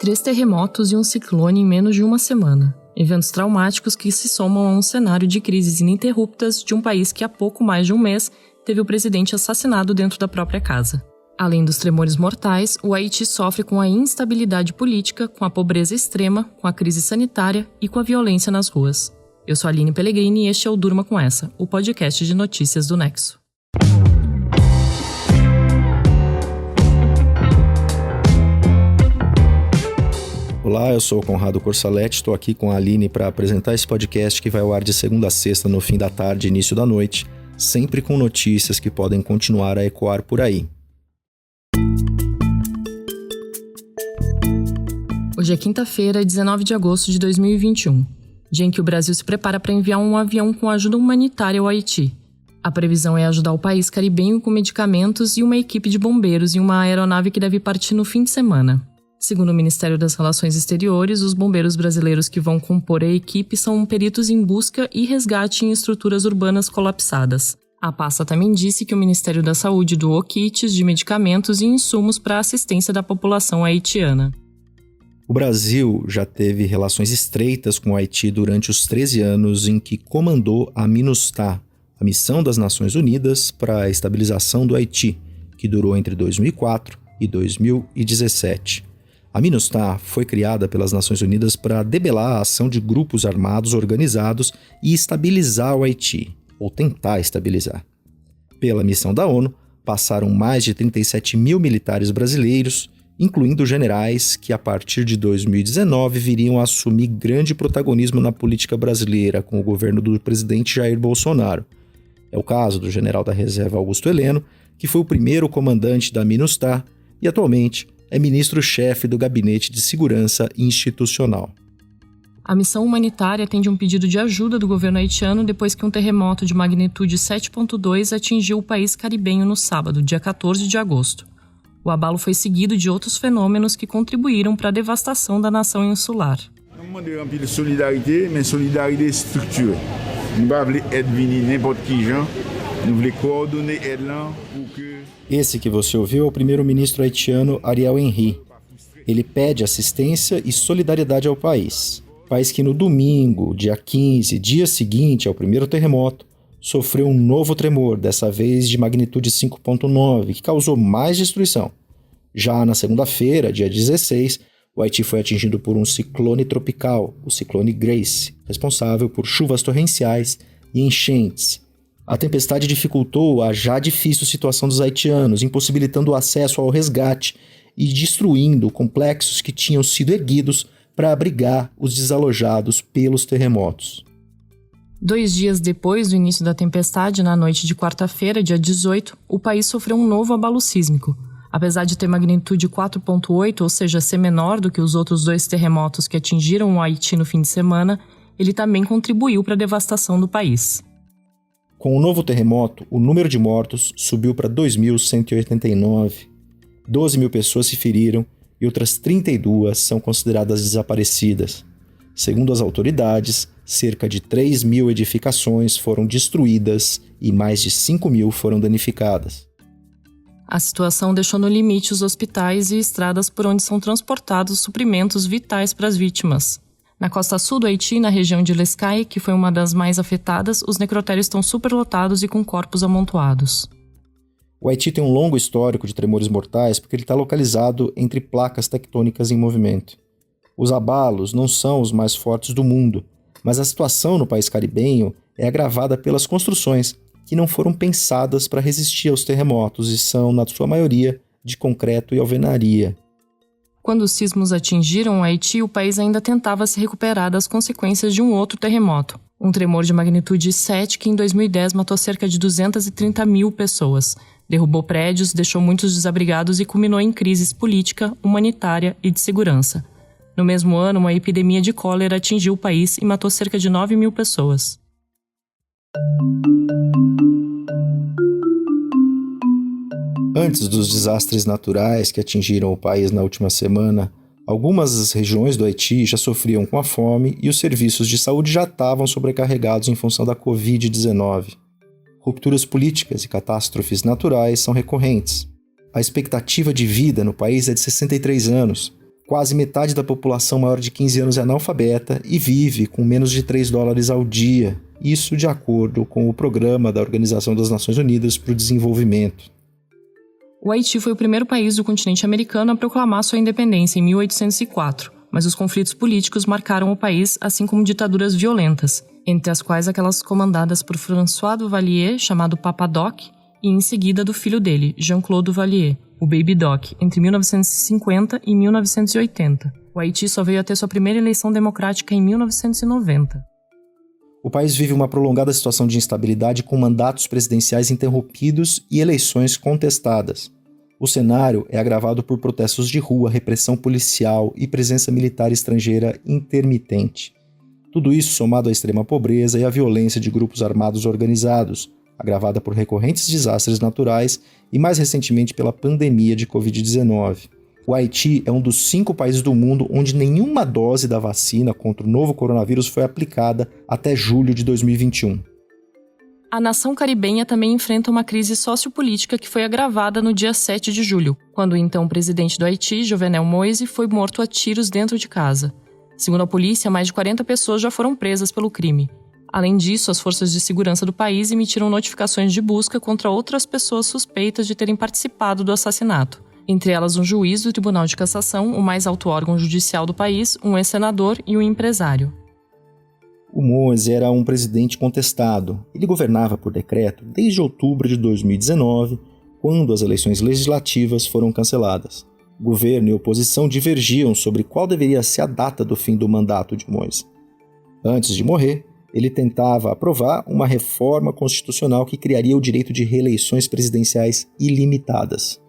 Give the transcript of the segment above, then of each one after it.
3 terremotos e um ciclone em menos de uma semana. Eventos traumáticos que se somam a um cenário de crises ininterruptas de um país que há pouco mais de um mês teve o presidente assassinado dentro da própria casa. Além dos tremores mortais, o Haiti sofre com a instabilidade política, com a pobreza extrema, com a crise sanitária e com a violência nas ruas. Eu sou a Aline Pellegrini e este é o Durma Com Essa, o podcast de notícias do Nexo. Olá, eu sou o Conrado Corsaletti, estou aqui com a Aline para apresentar esse podcast que vai ao ar de segunda a sexta no fim da tarde e início da noite, sempre com notícias que podem continuar a ecoar por aí. Hoje é quinta-feira, 19 de agosto de 2021, dia em que o Brasil se prepara para enviar um avião com ajuda humanitária ao Haiti. A previsão é ajudar o país caribenho com medicamentos e uma equipe de bombeiros em uma aeronave que deve partir no fim de semana. Segundo o Ministério das Relações Exteriores, os bombeiros brasileiros que vão compor a equipe são peritos em busca e resgate em estruturas urbanas colapsadas. A pasta também disse que o Ministério da Saúde doou kits de medicamentos e insumos para a assistência da população haitiana. O Brasil já teve relações estreitas com o Haiti durante os 13 anos em que comandou a MINUSTAH, a Missão das Nações Unidas para a Estabilização do Haiti, que durou entre 2004 e 2017. A MINUSTAH foi criada pelas Nações Unidas para debelar a ação de grupos armados organizados e estabilizar o Haiti, ou tentar estabilizar. Pela missão da ONU, passaram mais de 37 mil militares brasileiros, incluindo generais que, a partir de 2019, viriam a assumir grande protagonismo na política brasileira com o governo do presidente Jair Bolsonaro. É o caso do general da reserva Augusto Heleno, que foi o primeiro comandante da MINUSTAH e, atualmente, é ministro-chefe do Gabinete de Segurança Institucional. A missão humanitária atende um pedido de ajuda do governo haitiano depois que um terremoto de magnitude 7.2 atingiu o país caribenho no sábado, dia 14 de agosto. O abalo foi seguido de outros fenômenos que contribuíram para a devastação da nação insular. Nós demandamos de solidariedade, mas solidariedade estruturada. Não vamos aide venir n'importe qui gens, nous voulons coordonner aide là pour que... Esse que você ouviu é o primeiro-ministro haitiano Ariel Henry. Ele pede assistência e solidariedade ao país. País que no domingo, dia 15, dia seguinte ao primeiro terremoto, sofreu um novo tremor, dessa vez de magnitude 5.9, que causou mais destruição. Já na segunda-feira, dia 16, o Haiti foi atingido por um ciclone tropical, o ciclone Grace, responsável por chuvas torrenciais e enchentes. A tempestade dificultou a já difícil situação dos haitianos, impossibilitando o acesso ao resgate e destruindo complexos que tinham sido erguidos para abrigar os desalojados pelos terremotos. 2 dias depois do início da tempestade, na noite de quarta-feira, dia 18, o país sofreu um novo abalo sísmico. Apesar de ter magnitude 4.8, ou seja, ser menor do que os outros 2 terremotos que atingiram o Haiti no fim de semana, ele também contribuiu para a devastação do país. Com o novo terremoto, o número de mortos subiu para 2.189. 12 mil pessoas se feriram e outras 32 são consideradas desaparecidas. Segundo as autoridades, cerca de 3 mil edificações foram destruídas e mais de 5 mil foram danificadas. A situação deixou no limite os hospitais e estradas por onde são transportados suprimentos vitais para as vítimas. Na costa sul do Haiti, na região de Lescaie, que foi uma das mais afetadas, os necrotérios estão superlotados e com corpos amontoados. O Haiti tem um longo histórico de tremores mortais porque ele está localizado entre placas tectônicas em movimento. Os abalos não são os mais fortes do mundo, mas a situação no país caribenho é agravada pelas construções que não foram pensadas para resistir aos terremotos e são, na sua maioria, de concreto e alvenaria. Quando os sismos atingiram o Haiti, o país ainda tentava se recuperar das consequências de um outro terremoto. Um tremor de magnitude 7 que em 2010 matou cerca de 230 mil pessoas, derrubou prédios, deixou muitos desabrigados e culminou em crises política, humanitária e de segurança. No mesmo ano, uma epidemia de cólera atingiu o país e matou cerca de 9 mil pessoas. Antes dos desastres naturais que atingiram o país na última semana, algumas regiões do Haiti já sofriam com a fome e os serviços de saúde já estavam sobrecarregados em função da Covid-19. Rupturas políticas e catástrofes naturais são recorrentes. A expectativa de vida no país é de 63 anos. Quase metade da população maior de 15 anos é analfabeta e vive com menos de $3 ao dia. Isso de acordo com o Programa da Organização das Nações Unidas para o Desenvolvimento. O Haiti foi o primeiro país do continente americano a proclamar sua independência em 1804, mas os conflitos políticos marcaram o país, assim como ditaduras violentas, entre as quais aquelas comandadas por François Duvalier, chamado Papa Doc, e em seguida do filho dele, Jean-Claude Duvalier, o Baby Doc, entre 1950 e 1980. O Haiti só veio a ter sua primeira eleição democrática em 1990. O país vive uma prolongada situação de instabilidade com mandatos presidenciais interrompidos e eleições contestadas. O cenário é agravado por protestos de rua, repressão policial e presença militar estrangeira intermitente. Tudo isso somado à extrema pobreza e à violência de grupos armados organizados, agravada por recorrentes desastres naturais e mais recentemente pela pandemia de Covid-19. O Haiti é um dos 5 países do mundo onde nenhuma dose da vacina contra o novo coronavírus foi aplicada até julho de 2021. A nação caribenha também enfrenta uma crise sociopolítica que foi agravada no dia 7 de julho, quando o então presidente do Haiti, Jovenel Moïse, foi morto a tiros dentro de casa. Segundo a polícia, mais de 40 pessoas já foram presas pelo crime. Além disso, as forças de segurança do país emitiram notificações de busca contra outras pessoas suspeitas de terem participado do assassinato. Entre elas um juiz do Tribunal de Cassação, o mais alto órgão judicial do país, um ex-senador e um empresário. O Moïse era um presidente contestado. Ele governava por decreto desde outubro de 2019, quando as eleições legislativas foram canceladas. O governo e a oposição divergiam sobre qual deveria ser a data do fim do mandato de Moïse. Antes de morrer, ele tentava aprovar uma reforma constitucional que criaria o direito de reeleições presidenciais ilimitadas.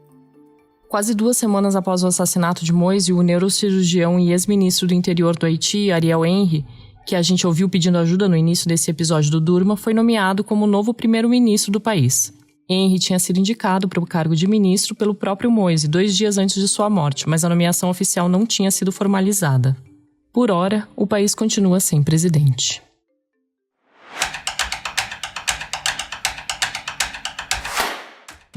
Quase 2 semanas após o assassinato de Moïse, o neurocirurgião e ex-ministro do interior do Haiti, Ariel Henry, que a gente ouviu pedindo ajuda no início desse episódio do Durma, foi nomeado como o novo primeiro-ministro do país. Henry tinha sido indicado para o cargo de ministro pelo próprio Moïse 2 dias antes de sua morte, mas a nomeação oficial não tinha sido formalizada. Por ora, o país continua sem presidente.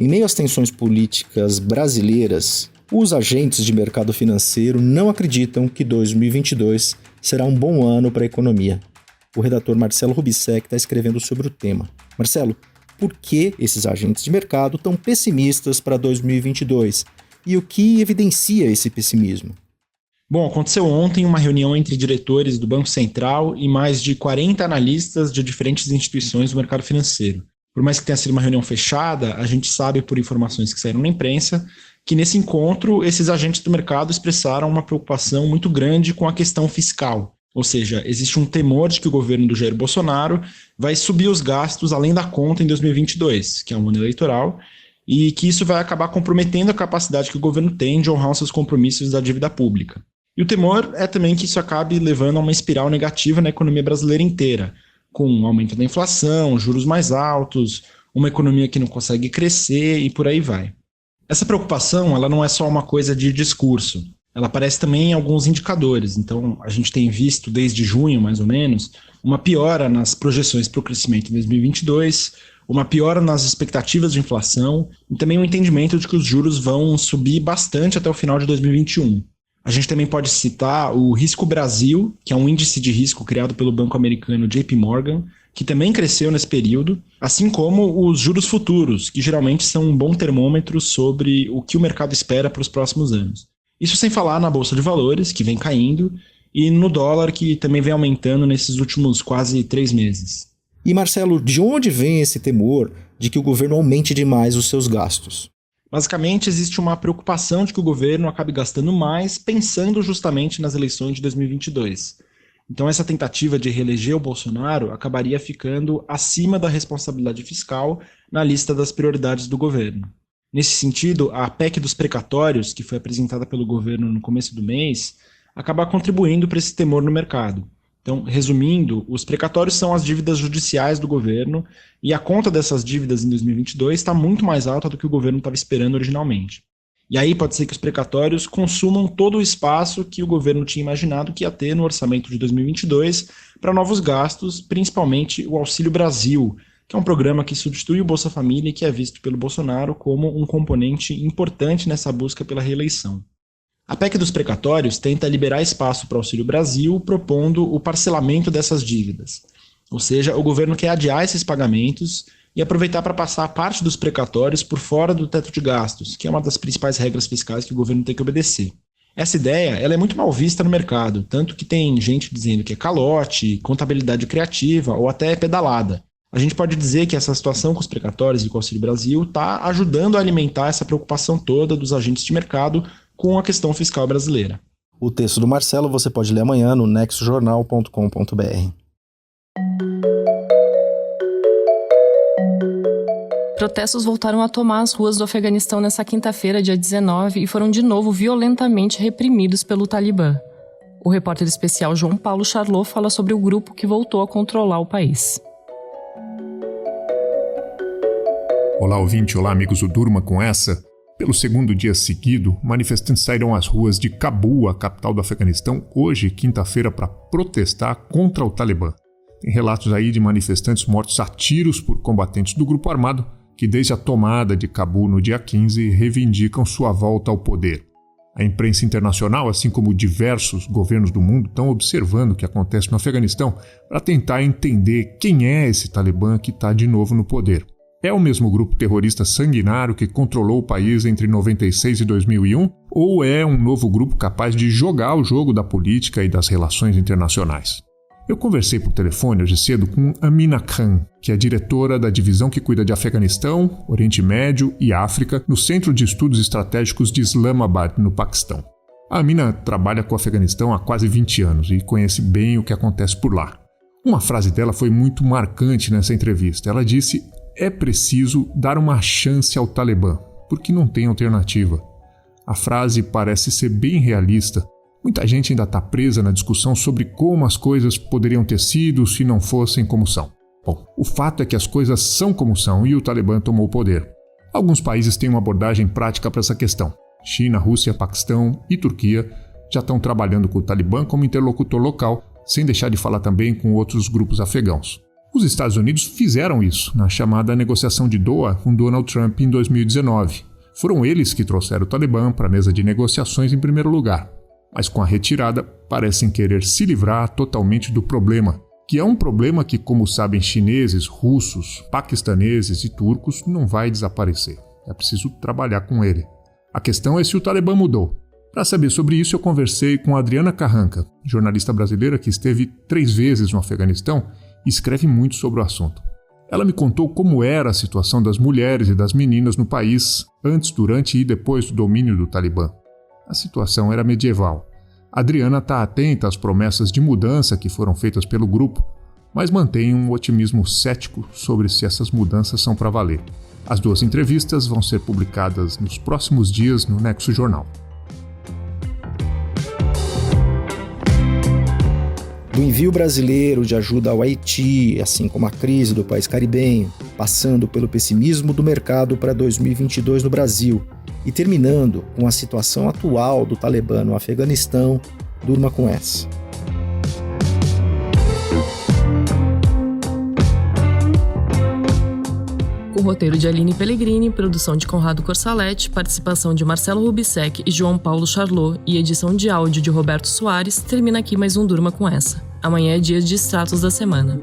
Em meio às tensões políticas brasileiras, os agentes de mercado financeiro não acreditam que 2022 será um bom ano para a economia. O redator Marcelo Rubissec está escrevendo sobre o tema. Marcelo, por que esses agentes de mercado estão pessimistas para 2022? E o que evidencia esse pessimismo? Bom, aconteceu ontem uma reunião entre diretores do Banco Central e mais de 40 analistas de diferentes instituições do mercado financeiro. Por mais que tenha sido uma reunião fechada, a gente sabe por informações que saíram na imprensa que nesse encontro esses agentes do mercado expressaram uma preocupação muito grande com a questão fiscal. Ou seja, existe um temor de que o governo do Jair Bolsonaro vai subir os gastos além da conta em 2022, que é um ano eleitoral, e que isso vai acabar comprometendo a capacidade que o governo tem de honrar os seus compromissos da dívida pública. E o temor é também que isso acabe levando a uma espiral negativa na economia brasileira inteira, com um aumento da inflação, juros mais altos, uma economia que não consegue crescer e por aí vai. Essa preocupação ela não é só uma coisa de discurso, ela aparece também em alguns indicadores. Então, a gente tem visto desde junho, mais ou menos, uma piora nas projeções para o crescimento em 2022, uma piora nas expectativas de inflação e também um entendimento de que os juros vão subir bastante até o final de 2021. A gente também pode citar o Risco Brasil, que é um índice de risco criado pelo banco americano JP Morgan, que também cresceu nesse período, assim como os juros futuros, que geralmente são um bom termômetro sobre o que o mercado espera para os próximos anos. Isso sem falar na Bolsa de Valores, que vem caindo, e no dólar, que também vem aumentando nesses últimos quase 3 meses. E Marcelo, de onde vem esse temor de que o governo aumente demais os seus gastos? Basicamente, existe uma preocupação de que o governo acabe gastando mais, pensando justamente nas eleições de 2022. Então, essa tentativa de reeleger o Bolsonaro acabaria ficando acima da responsabilidade fiscal na lista das prioridades do governo. Nesse sentido, a PEC dos precatórios, que foi apresentada pelo governo no começo do mês, acaba contribuindo para esse temor no mercado. Então, resumindo, os precatórios são as dívidas judiciais do governo e a conta dessas dívidas em 2022 está muito mais alta do que o governo estava esperando originalmente. E aí pode ser que os precatórios consumam todo o espaço que o governo tinha imaginado que ia ter no orçamento de 2022 para novos gastos, principalmente o Auxílio Brasil, que é um programa que substitui o Bolsa Família e que é visto pelo Bolsonaro como um componente importante nessa busca pela reeleição. A PEC dos precatórios tenta liberar espaço para o Auxílio Brasil, propondo o parcelamento dessas dívidas. Ou seja, o governo quer adiar esses pagamentos e aproveitar para passar parte dos precatórios por fora do teto de gastos, que é uma das principais regras fiscais que o governo tem que obedecer. Essa ideia ela é muito mal vista no mercado, tanto que tem gente dizendo que é calote, contabilidade criativa ou até pedalada. A gente pode dizer que essa situação com os precatórios e com o Auxílio Brasil está ajudando a alimentar essa preocupação toda dos agentes de mercado com a questão fiscal brasileira. O texto do Marcelo você pode ler amanhã no nexojornal.com.br. Protestos voltaram a tomar as ruas do Afeganistão nesta quinta-feira, dia 19, e foram de novo violentamente reprimidos pelo Talibã. O repórter especial João Paulo Charlot fala sobre o grupo que voltou a controlar o país. Olá, ouvinte. Olá, amigos do Durma com essa. Pelo segundo dia seguido, manifestantes saíram às ruas de Cabul, a capital do Afeganistão, hoje, quinta-feira, para protestar contra o Talibã. Tem relatos aí de manifestantes mortos a tiros por combatentes do grupo armado, que desde a tomada de Cabul no dia 15 reivindicam sua volta ao poder. A imprensa internacional, assim como diversos governos do mundo, estão observando o que acontece no Afeganistão para tentar entender quem é esse Talibã que está de novo no poder. É o mesmo grupo terrorista sanguinário que controlou o país entre 96 e 2001? Ou é um novo grupo capaz de jogar o jogo da política e das relações internacionais? Eu conversei por telefone hoje cedo com Amina Khan, que é diretora da divisão que cuida de Afeganistão, Oriente Médio e África no Centro de Estudos Estratégicos de Islamabad, no Paquistão. A Amina trabalha com o Afeganistão há quase 20 anos e conhece bem o que acontece por lá. Uma frase dela foi muito marcante nessa entrevista. Ela disse: é preciso dar uma chance ao Talibã, porque não tem alternativa. A frase parece ser bem realista. Muita gente ainda está presa na discussão sobre como as coisas poderiam ter sido se não fossem como são. Bom, o fato é que as coisas são como são e o Talibã tomou o poder. Alguns países têm uma abordagem prática para essa questão. China, Rússia, Paquistão e Turquia já estão trabalhando com o Talibã como interlocutor local, sem deixar de falar também com outros grupos afegãos. Os Estados Unidos fizeram isso na chamada negociação de Doha com Donald Trump em 2019. Foram eles que trouxeram o Talibã para a mesa de negociações em primeiro lugar. Mas com a retirada, parecem querer se livrar totalmente do problema, que é um problema que, como sabem chineses, russos, paquistaneses e turcos, não vai desaparecer. É preciso trabalhar com ele. A questão é se o Talibã mudou. Para saber sobre isso, eu conversei com Adriana Carranca, jornalista brasileira que esteve 3 vezes no Afeganistão e escreve muito sobre o assunto. Ela me contou como era a situação das mulheres e das meninas no país antes, durante e depois do domínio do Talibã. A situação era medieval. A Adriana está atenta às promessas de mudança que foram feitas pelo grupo, mas mantém um otimismo cético sobre se essas mudanças são para valer. As 2 entrevistas vão ser publicadas nos próximos dias no Nexo Jornal. Do envio brasileiro de ajuda ao Haiti, assim como a crise do país caribenho, passando pelo pessimismo do mercado para 2022 no Brasil e terminando com a situação atual do Talibã no Afeganistão, durma com essa. Com roteiro de Aline Pellegrini, produção de Conrado Corsaletti, participação de Marcelo Rubissec e João Paulo Charlot e edição de áudio de Roberto Soares, termina aqui mais um Durma com essa. Amanhã é dia de extratos da semana.